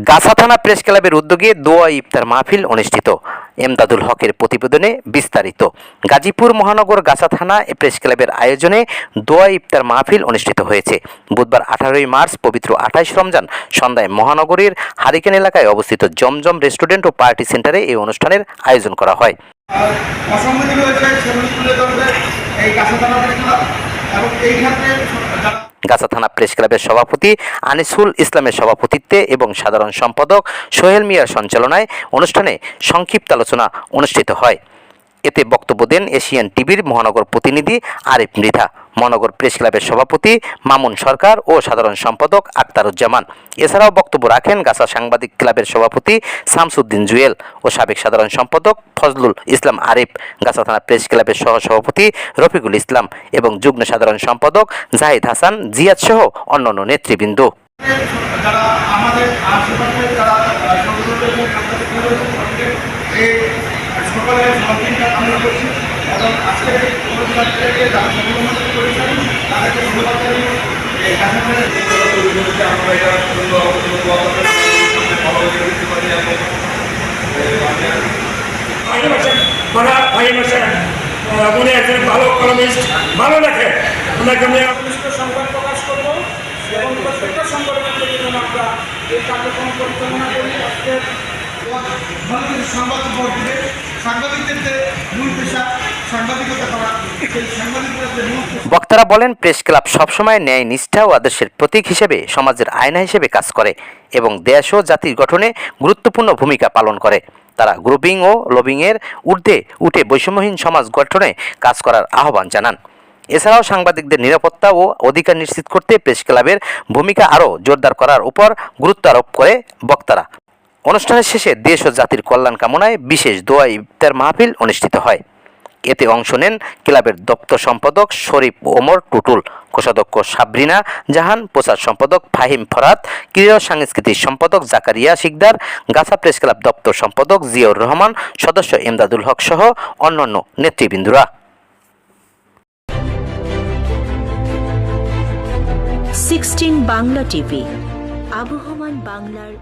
গাছা থানা প্রেস ক্লাবের উদ্যোগে দোয়া ইফতার মাহফিল অনুষ্ঠিত। এমদাদুল হকের প্রতিবেদনে বিস্তারিত। গাজীপুর মহানগর গাছা থানা প্রেস ক্লাবের আয়োজনে দোয়া ইফতার মাহফিল অনুষ্ঠিত হয়েছে। বুধবার 18 মার্চ পবিত্র 28 রমজান সন্ধ্যায় মহানগরীর হারিকেন এলাকায় অবস্থিত জমজম রেস্টুরেন্ট ও পার্টি সেন্টারে এই অনুষ্ঠানের আয়োজন করা হয়। গাছা থানা প্রেস ক্লাবের সভাপতি আনিসুল ইসলামের সভাপতিত্বে এবং সাধারণ সম্পাদক সোহেল মিয়ার সঞ্চালনায় অনুষ্ঠানে সংক্ষিপ্ত আলোচনা অনুষ্ঠিত হয়। এতে বক্তব্য দেন এশিয়ান টিভির মহানগর প্রতিনিধি আরিফ মৃধা, মহানগর প্রেস ক্লাবের সভাপতি মামুন সরকার ও সাধারণ সম্পাদক আক্তারুজ্জামান। এছাড়াও বক্তব্য রাখেন গাছা সাংবাদিক ক্লাবের সভাপতি শামসুদ্দিন জুয়েল ও সাবেক সাধারণ সম্পাদক ফজলুল ইসলাম আরিফ, গাছা থানা প্রেস ক্লাবের সহসভাপতি রফিকুল ইসলাম এবং যুগ্ম সাধারণ সম্পাদক জাহিদ হাসান জিয়াদ সহ অন্যান্য নেতৃবৃন্দ। সকলের সহযোগিতা কামনা করছি এবং আজকে অনুষ্ঠানটাকে যারা সংগঠন করেছেন তাদেরকে ধন্যবাদ জানিয়ে আমরা এটা উনি একজন ভালো কলামিস্ট, ভালো লেখে, ওনাকে আমি সংবাদ প্রকাশ করবো এবং প্রত্যেকটা সংগঠনের জন্য আমরা এই কার্যক্রম পরিচালনা করি। আজকে সংবাদ দিবে সাংবাদিকদের যে মূল পেশা সাংবাদিকতা করা, সেই সাংবাদিকদের যে মূল। বক্তারা বলেন, প্রেস ক্লাব সবসময় ন্যায় নিষ্ঠা ও আদর্শের প্রতীক হিসেবে সমাজের আয়না হিসেবে কাজ করে এবং দেশ ও জাতির গঠনে গুরুত্বপূর্ণ ভূমিকা পালন করে। তারা গ্রুপিং ও লবিংয়ের ঊর্ধ্বে উঠে বৈষম্যহীন সমাজ গঠনে কাজ করার আহ্বান জানান। এছাড়াও সাংবাদিকদের নিরাপত্তা ও অধিকার নিশ্চিত করতে প্রেস ক্লাবের ভূমিকা আরও জোরদার করার উপর গুরুত্ব আরোপ করে বক্তারা। অনুষ্ঠানের শেষে দেশ ও জাতির কল্যাণ কামনায় বিশেষ দোয়া ইফতার মাহফিল অনুষ্ঠিত হয়। এতে অংশ নেন ক্লাবের দপ্তর সম্পাদক শরীফ ওমর টুটুল, কোষাধ্যক্ষ সাবরিনা জাহান, প্রচার সম্পাদক ফাহিম ফরাত, ক্রীড়া ও সাংস্কৃতিক সম্পাদক জাকারিয়া শিকদার, গাছা প্রেস ক্লাব দপ্তর সম্পাদক জিয়াউর রহমান, সদস্য এমদাদুল হক সহ অন্যান্য নেতৃবৃন্দরা। 16 বাংলা টিভি, আবহমান বাংলার